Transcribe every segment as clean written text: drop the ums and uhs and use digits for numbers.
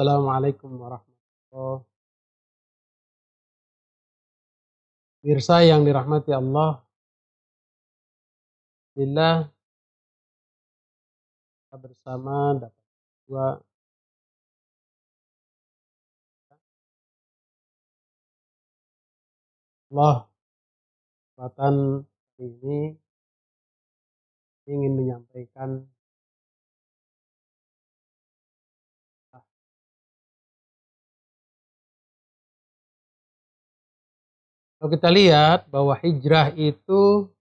Assalamualaikum warahmatullahi wabarakatuh. Pemirsa yang dirahmati Allah, Alhamdulillah kita bersama dapat dua Allah kesempatan ini ingin menyampaikan kalau kita lihat bahwa hijrah itu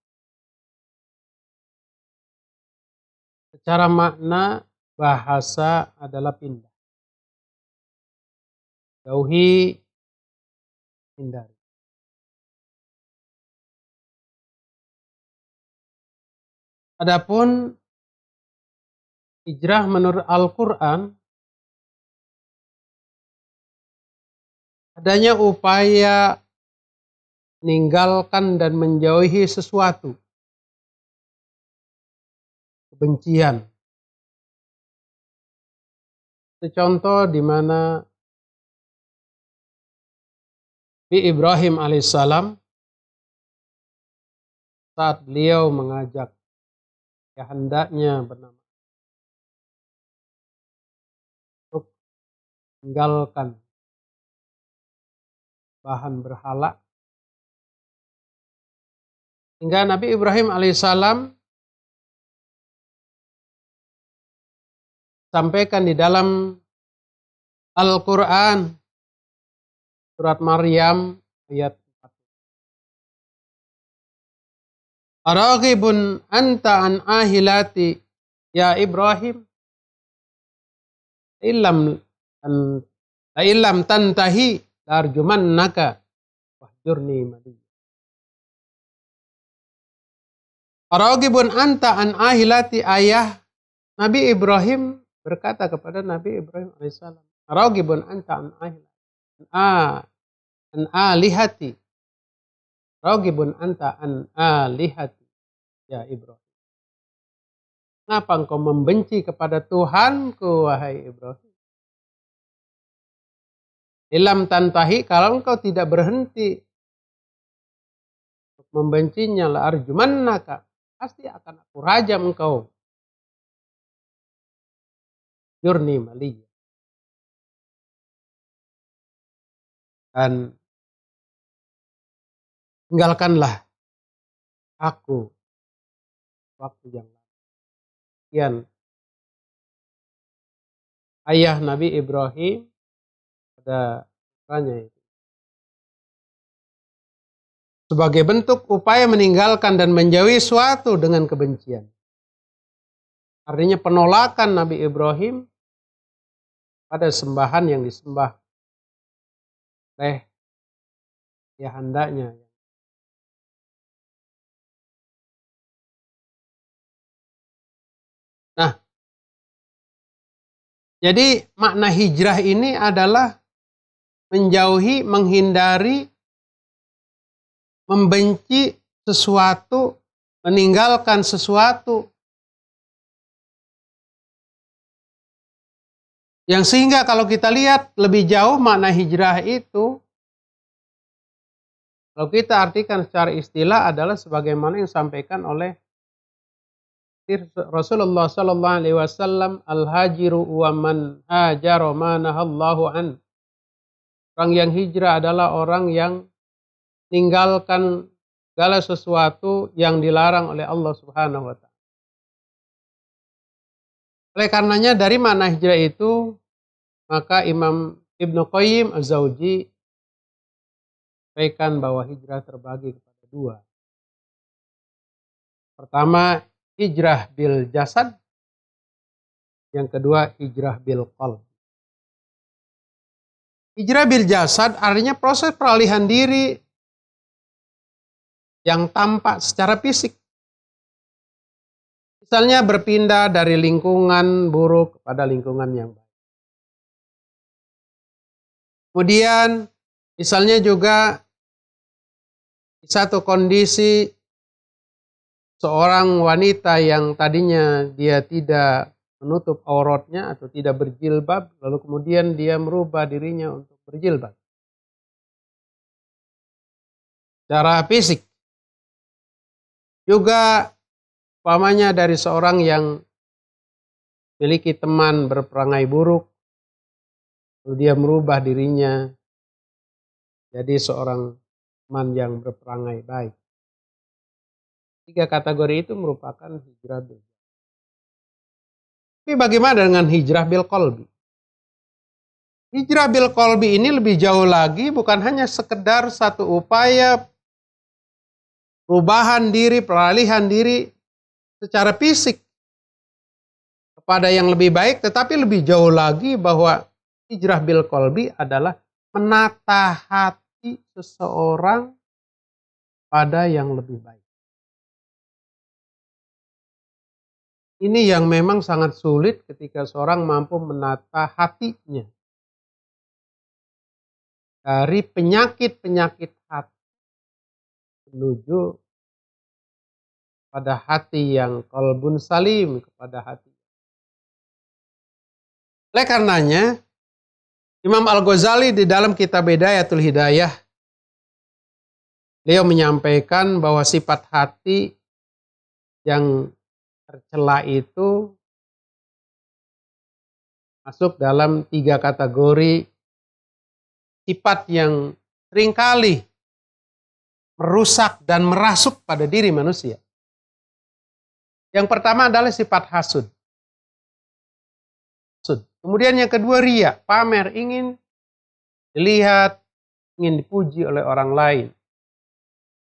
secara makna bahasa adalah pindah, jauhi, hindari. Adapun hijrah menurut Al-Quran adanya upaya meninggalkan dan menjauhi sesuatu, kebencian. Itu contoh di mana Nabi Ibrahim alaihissalam saat beliau mengajak hendaknya bernama untuk meninggalkan bahan berhala, hingga Nabi Ibrahim alaihissalam sampaikan di dalam Al-Quran surat Maryam ayat 4. Araghibun anta an ahilati ya Ibrahim illam tantahi larjumannaka wahjurni maliya. Araghibun anta an ahilati, ayah Nabi Ibrahim berkata kepada Nabi Ibrahim alaihissalam, Araghibun anta an ahilati an alihati. Raghibun anta an alihati ya Ibrahim. Kenapa engkau membenci kepada Tuhanku wahai Ibrahim? Ilam tantahi, kalau engkau tidak berhenti untuk membencinya, la arjumannaka, pasti akan aku rajam engkau. Jurni maliya. Dan tinggalkanlah aku waktu yang lama. Sekian ayah Nabi Ibrahim pada tanya itu sebagai bentuk upaya meninggalkan dan menjauhi suatu dengan kebencian. Artinya penolakan Nabi Ibrahim pada sembahan yang disembah oleh hendaknya. Nah, jadi makna hijrah ini adalah menjauhi, menghindari, membenci sesuatu, meninggalkan sesuatu yang sehingga kalau kita lihat lebih jauh makna hijrah itu, kalau kita artikan secara istilah adalah sebagaimana yang disampaikan oleh Rasulullah sallallahu alaihi wasallam, al-hajiru wa man hajara ma nahallahu an. Orang yang hijrah adalah orang yang meninggalkan segala sesuatu yang dilarang oleh Allah Subhanahu wa taala. Oleh karenanya dari makna hijrah itu, maka Imam Ibnu Qayyim Az-Zawji sampaikan bahwa hijrah terbagi kepada dua. Pertama, hijrah bil jasad, yang kedua hijrah bil qalb. Hijrah bil jasad artinya proses peralihan diri yang tampak secara fisik. Misalnya berpindah dari lingkungan buruk kepada lingkungan yang baik. Kemudian misalnya juga di satu kondisi seorang wanita yang tadinya dia tidak menutup auratnya atau tidak berjilbab, lalu kemudian dia merubah dirinya untuk berjilbab. Secara fisik. Juga umpamanya dari seorang yang memiliki teman berperangai buruk, lalu dia merubah dirinya jadi seorang teman yang berperangai baik. 3 kategori itu merupakan hijrah bil. Tapi bagaimana dengan hijrah bil qalbi? Hijrah bil qalbi ini lebih jauh lagi, bukan hanya sekedar satu upaya perubahan diri, peralihan diri secara fisik kepada yang lebih baik, tetapi lebih jauh lagi bahwa hijrah bil qalbi adalah menata hati seseorang pada yang lebih baik. Ini yang memang sangat sulit ketika seorang mampu menata hatinya dari penyakit-penyakit hati menuju pada hati yang qalbun salim, kepada hati. Oleh karenanya, Imam Al-Ghazali di dalam kitab Bidayatul Hidayah, beliau menyampaikan bahwa sifat hati yang tercela itu masuk dalam 3 kategori sifat yang seringkali merusak dan merasuk pada diri manusia. Yang pertama adalah sifat hasud. Kemudian yang kedua riya, pamer, ingin dilihat, ingin dipuji oleh orang lain.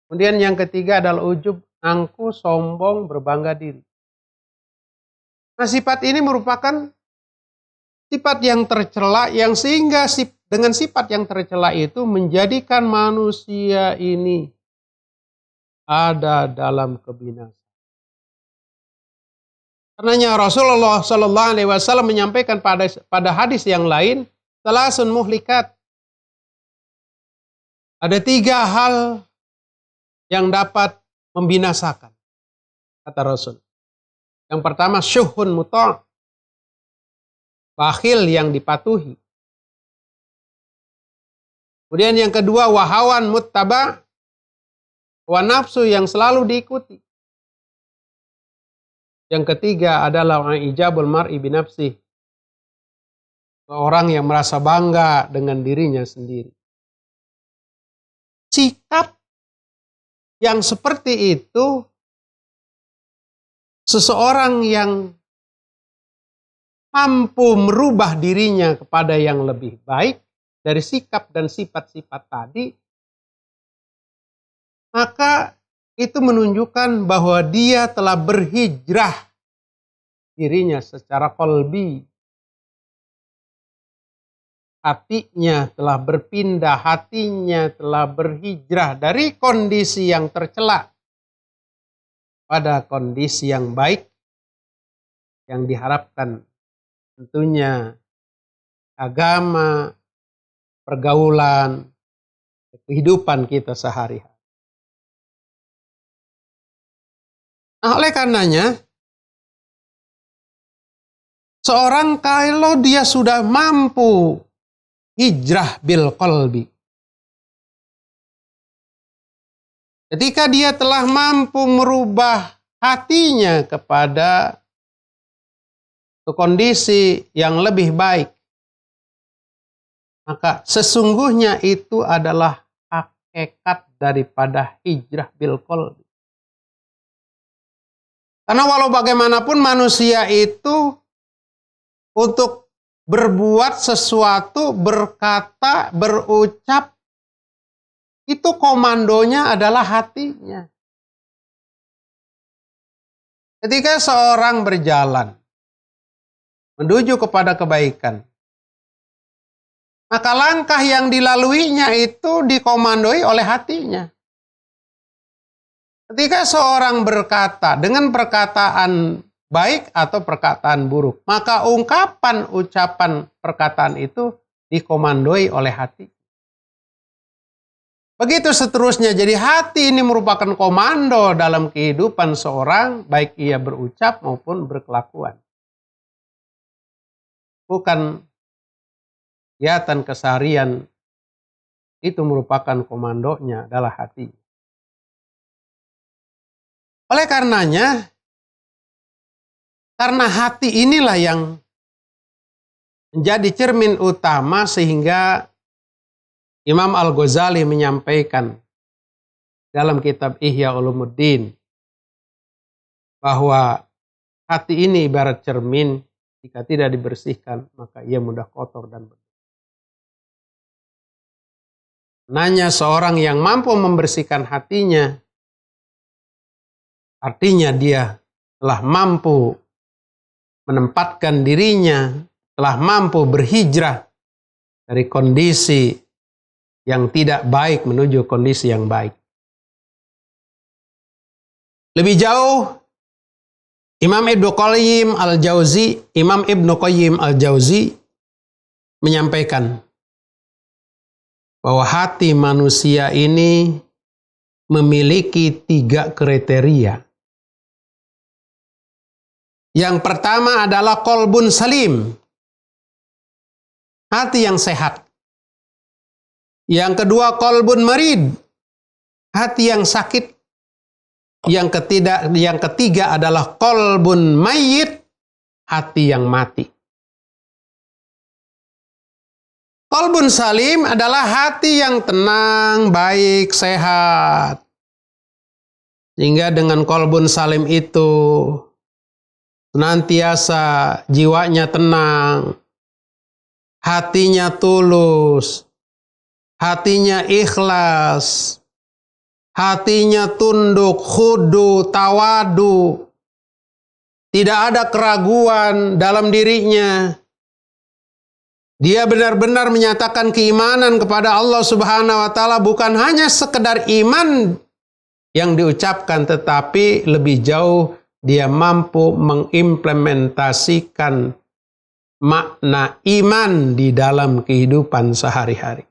Kemudian yang ketiga adalah ujub, angku, sombong, berbangga diri. Nah, sifat ini merupakan sifat yang tercela, yang sehingga dengan sifat yang tercela itu menjadikan manusia ini ada dalam kebinasaan. Karenanya Rasulullah SAW menyampaikan pada hadis yang lain, salasun muhlikat. Ada 3 hal yang dapat membinasakan, kata Rasul. Yang pertama, syuhun muta', bakhil yang dipatuhi. Kemudian yang kedua, wahawan muttaba', wa nafsu yang selalu diikuti. Yang ketiga adalah ijabul mar'i binafsih, orang yang merasa bangga dengan dirinya sendiri. Sikap yang seperti itu, seseorang yang mampu merubah dirinya kepada yang lebih baik dari sikap dan sifat-sifat tadi, maka itu menunjukkan bahwa dia telah berhijrah dirinya secara qalbi. Hatinya telah berpindah, hatinya telah berhijrah dari kondisi yang tercela pada kondisi yang baik yang diharapkan tentunya agama, pergaulan, kehidupan kita sehari-hari. Nah, oleh karenanya, seorang kalau dia sudah mampu hijrah bil qalbi, ketika dia telah mampu merubah hatinya kepada kondisi yang lebih baik, maka sesungguhnya itu adalah hakikat daripada hijrah bil qalbi. Karena walau bagaimanapun manusia itu untuk berbuat sesuatu, berkata, berucap, itu komandonya adalah hatinya. Ketika seorang berjalan menuju kepada kebaikan, maka langkah yang dilaluinya itu dikomandoi oleh hatinya. Ketika seorang berkata dengan perkataan baik atau perkataan buruk, maka ungkapan, ucapan, perkataan itu dikomandoi oleh hati. Begitu seterusnya, jadi hati ini merupakan komando dalam kehidupan seorang, baik ia berucap maupun berkelakuan. melakukan kegiatan keseharian, itu merupakan komandonya adalah hati. Oleh karenanya, karena hati inilah yang menjadi cermin utama sehingga Imam Al-Ghazali menyampaikan dalam kitab Ihya Ulumuddin bahwa hati ini ibarat cermin, jika tidak dibersihkan maka ia mudah kotor dan berdosa. Nanya seorang yang mampu membersihkan hatinya, artinya dia telah mampu menempatkan dirinya, telah mampu berhijrah dari kondisi yang tidak baik menuju kondisi yang baik. Lebih jauh, Imam Ibnu Qayyim Al-Jauzi menyampaikan bahwa hati manusia ini memiliki 3 kriteria. Yang pertama adalah qalbun salim, hati yang sehat. Yang kedua qalbun marid, hati yang sakit. Yang ketiga adalah qalbun mayyit, hati yang mati. Qalbun salim adalah hati yang tenang, baik, sehat. Sehingga dengan qalbun salim itu senantiasa jiwanya tenang, hatinya tulus, hatinya ikhlas, hatinya tunduk, khudu, tawadu. Tidak ada keraguan dalam dirinya. Dia benar-benar menyatakan keimanan kepada Allah Subhanahu wa taala, bukan hanya sekedar iman yang diucapkan, tetapi lebih jauh dia mampu mengimplementasikan makna iman di dalam kehidupan sehari-hari.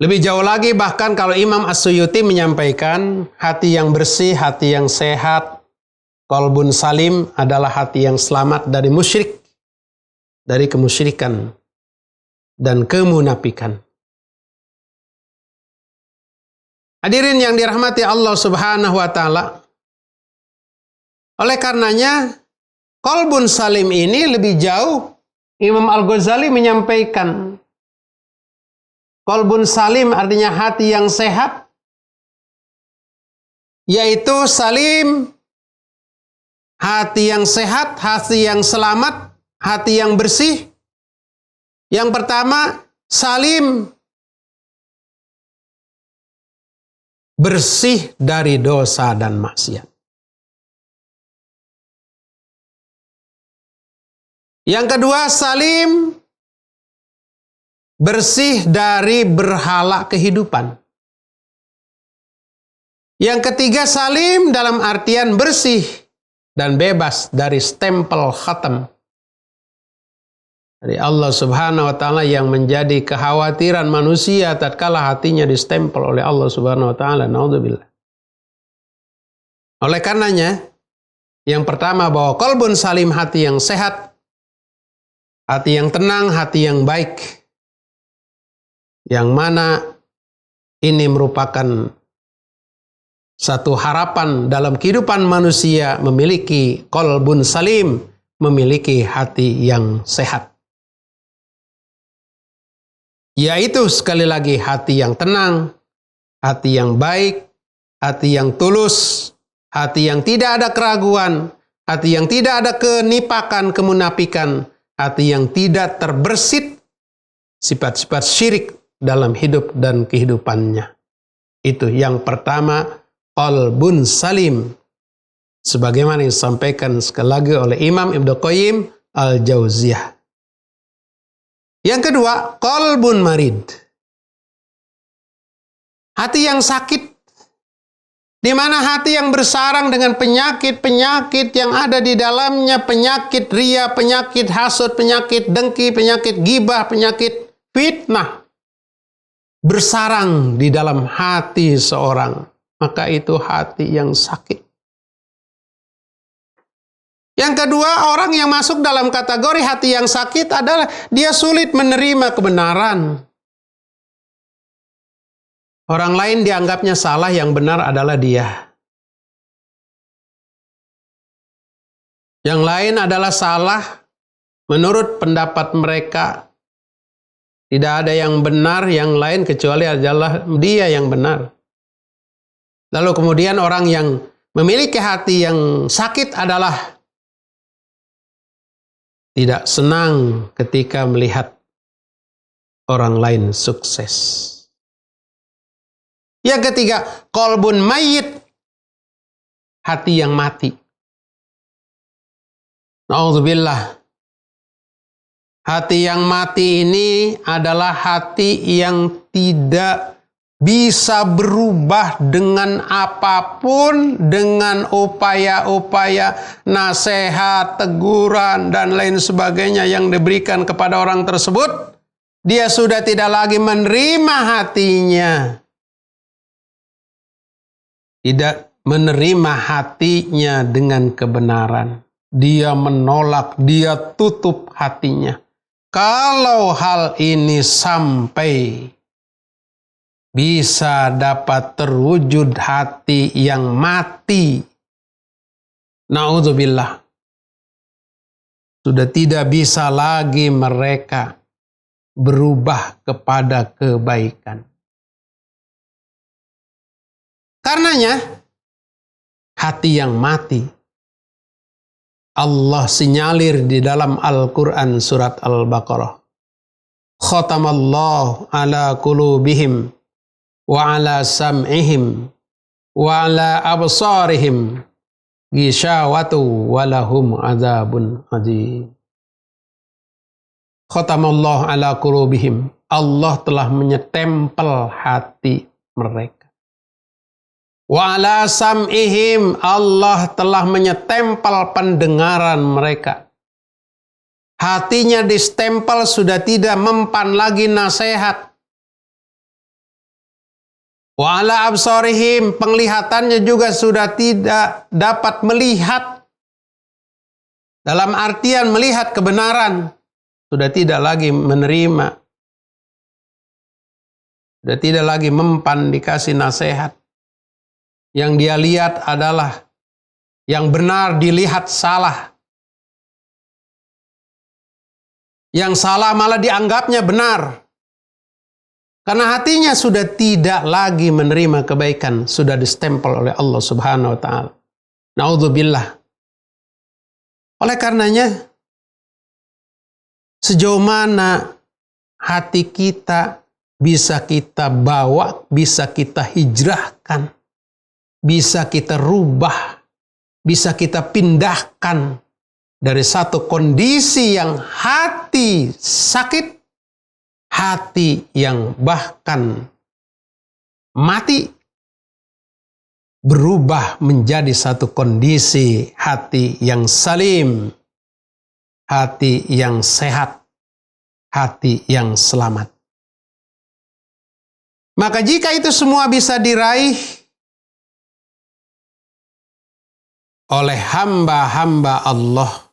Lebih jauh lagi, bahkan kalau Imam As-Suyuti menyampaikan hati yang bersih, hati yang sehat, qalbun salim adalah hati yang selamat dari musyrik, dari kemusyrikan dan kemunafikan. Hadirin yang dirahmati Allah Subhanahu wa taala. Oleh karenanya, qalbun salim ini lebih jauh Imam Al-Ghazali menyampaikan qalbun salim artinya hati yang sehat, yaitu salim, hati yang sehat, hati yang selamat, hati yang bersih. Yang pertama, salim, bersih dari dosa dan maksiat. Yang kedua, salim, bersih dari berhala kehidupan. Yang ketiga, salim dalam artian bersih dan bebas dari stempel khatam dari Allah Subhanahu wa taala yang menjadi kekhawatiran manusia tatkala hatinya distempel oleh Allah Subhanahu wa taala. Naudzubillah. Oleh karenanya, yang pertama bahwa qalbun salim, hati yang sehat, hati yang tenang, hati yang baik. Yang mana ini merupakan satu harapan dalam kehidupan manusia, memiliki qalbun salim, memiliki hati yang sehat. Yaitu sekali lagi hati yang tenang, hati yang baik, hati yang tulus, hati yang tidak ada keraguan, hati yang tidak ada kenipakan, kemunafikan, hati yang tidak terbersit sifat-sifat syirik dalam hidup dan kehidupannya. Itu yang pertama, qalbun salim. Sebagaimana yang disampaikan sekali lagi oleh Imam Ibnu Qayyim Al-Jauziyah. Yang kedua, qalbun marid. Hati yang sakit. Di mana hati yang bersarang dengan penyakit-penyakit yang ada di dalamnya. Penyakit ria, penyakit hasud, penyakit dengki, penyakit gibah, penyakit fitnah. Bersarang di dalam hati seorang. Maka itu hati yang sakit. Yang kedua, orang yang masuk dalam kategori hati yang sakit adalah dia sulit menerima kebenaran. Orang lain dianggapnya salah, yang benar adalah dia. Yang lain adalah salah menurut pendapat mereka. Tidak ada yang benar, yang lain kecuali adalah dia yang benar. Lalu kemudian orang yang memiliki hati yang sakit adalah tidak senang ketika melihat orang lain sukses. Yang ketiga, qalbun mayyit, hati yang mati. Na'udzubillah. Hati yang mati ini adalah hati yang tidak bisa berubah dengan apapun, dengan upaya-upaya nasihat, teguran, dan lain sebagainya yang diberikan kepada orang tersebut. Dia sudah tidak lagi menerima hatinya. Tidak menerima hatinya dengan kebenaran. Dia menolak, dia tutup hatinya. Kalau hal ini sampai bisa dapat terwujud hati yang mati, na'udzubillah, sudah tidak bisa lagi mereka berubah kepada kebaikan. Karenanya, hati yang mati Allah sinyalir di dalam Al-Quran surat Al-Baqarah. Khatamallahu ala qulubihim wa ala sam'ihim wa ala absarihim ghishawatu wa lahum adzabun adzim. Khatamallahu ala qulubihim. Allah telah menyetempel hati mereka. Wa ala sam'ihim, Allah telah menyetempel pendengaran mereka. Hatinya distempel, sudah tidak mempan lagi nasihat. Wa ala absarihim, penglihatannya juga sudah tidak dapat melihat. Dalam artian melihat kebenaran, sudah tidak lagi menerima. Sudah tidak lagi mempan dikasih nasihat. Yang dia lihat adalah yang benar dilihat salah. Yang salah malah dianggapnya benar. Karena hatinya sudah tidak lagi menerima kebaikan. Sudah distempel oleh Allah Subhanahu wa ta'ala. Na'udzubillah. Oleh karenanya, sejauh mana hati kita bisa kita bawa, bisa kita hijrahkan, bisa kita rubah, bisa kita pindahkan dari satu kondisi yang hati sakit, hati yang bahkan mati, berubah menjadi satu kondisi hati yang salim, hati yang sehat, hati yang selamat. Maka jika itu semua bisa diraih oleh hamba-hamba Allah,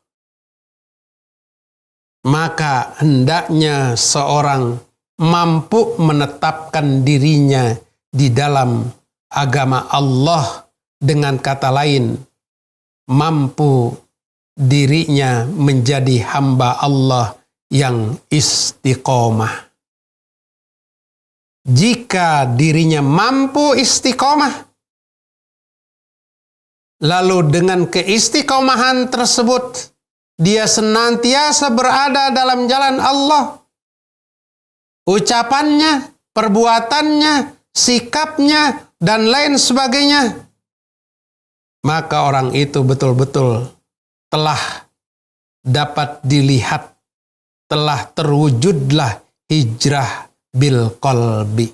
maka hendaknya seorang mampu menetapkan dirinya di dalam agama Allah. Dengan kata lain, mampu dirinya menjadi hamba Allah yang istiqomah. Jika dirinya mampu istiqomah, lalu dengan keistiqomahan tersebut, dia senantiasa berada dalam jalan Allah. Ucapannya, perbuatannya, sikapnya, dan lain sebagainya. Maka orang itu betul-betul telah dapat dilihat, telah terwujudlah hijrah bil qalbi.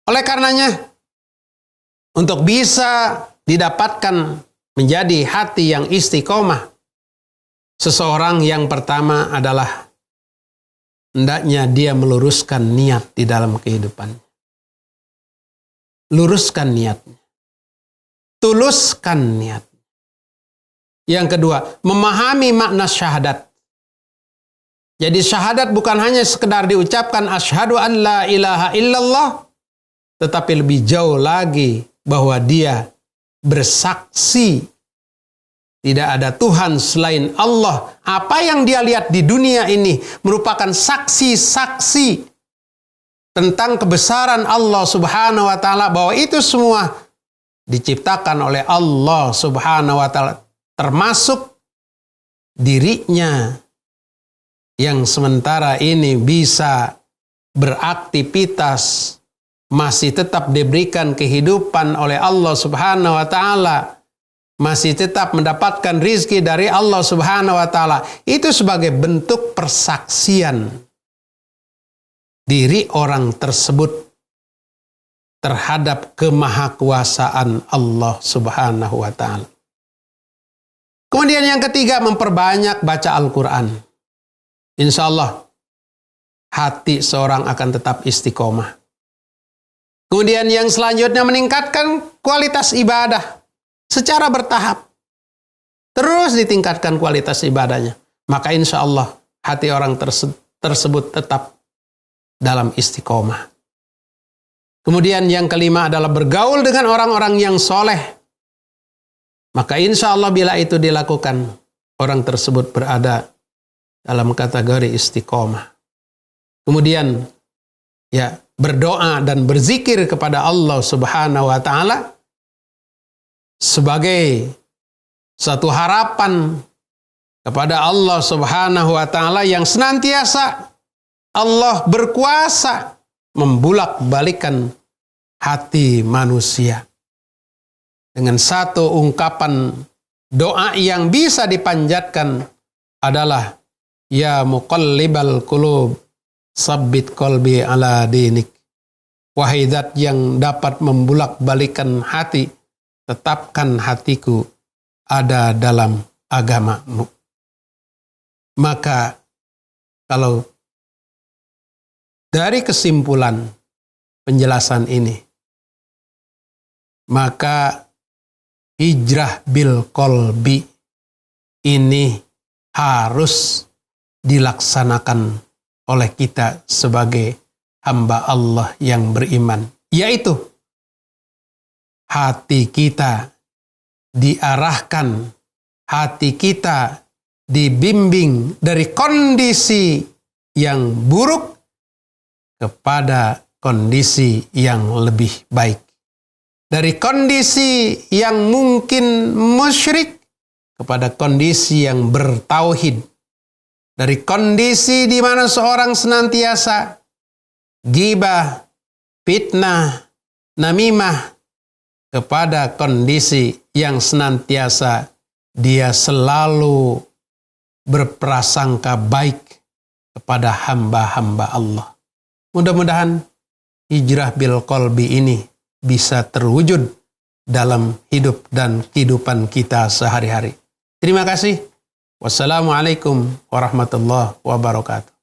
Oleh karenanya, untuk bisa didapatkan menjadi hati yang istiqomah, seseorang yang pertama adalah hendaknya dia meluruskan niat di dalam kehidupan. Luruskan niatnya. Tuluskan niat. Yang kedua, memahami makna syahadat. Jadi syahadat bukan hanya sekedar diucapkan asyhadu an la ilaha illallah, tetapi lebih jauh lagi bahwa dia bersaksi tidak ada Tuhan selain Allah. Apa yang dia lihat di dunia ini merupakan saksi-saksi tentang kebesaran Allah Subhanahu wa taala, bahwa itu semua diciptakan oleh Allah Subhanahu wa taala, termasuk dirinya yang sementara ini bisa beraktivitas, masih tetap diberikan kehidupan oleh Allah Subhanahu wa taala, masih tetap mendapatkan rizki dari Allah Subhanahu wa taala. Itu sebagai bentuk persaksian diri orang tersebut terhadap kemahakuasaan Allah Subhanahu wa taala. Kemudian yang ketiga, memperbanyak baca Al-Quran. Insya Allah hati seorang akan tetap istiqomah. Kemudian yang selanjutnya, meningkatkan kualitas ibadah secara bertahap. Terus ditingkatkan kualitas ibadahnya. Maka insya Allah hati orang tersebut tetap dalam istiqomah. Kemudian yang kelima adalah bergaul dengan orang-orang yang soleh. Maka insya Allah bila itu dilakukan, orang tersebut berada dalam kategori istiqomah. Kemudian ya, berdoa dan berzikir kepada Allah Subhanahu wa taala sebagai satu harapan kepada Allah Subhanahu wa taala yang senantiasa Allah berkuasa membulak-balikan hati manusia. Dengan satu ungkapan doa yang bisa dipanjatkan adalah, ya muqallibal qulub, sabbit qalbi ala dinik. Wahai zat yang dapat membulak-balikan hati, tetapkan hatiku ada dalam agamamu. Maka kalau dari kesimpulan penjelasan ini, maka hijrah bil qalbi ini harus dilaksanakan oleh kita sebagai hamba Allah yang beriman, yaitu hati kita diarahkan, hati kita dibimbing dari kondisi yang buruk kepada kondisi yang lebih baik. Dari kondisi yang mungkin musyrik kepada kondisi yang bertauhid. Dari kondisi di mana seorang senantiasa ghibah, fitnah, namimah, kepada kondisi yang senantiasa dia selalu berprasangka baik kepada hamba-hamba Allah. Mudah-mudahan hijrah bil qalbi ini bisa terwujud dalam hidup dan kehidupan kita sehari-hari. Terima kasih. Wassalamualaikum warahmatullahi wabarakatuh.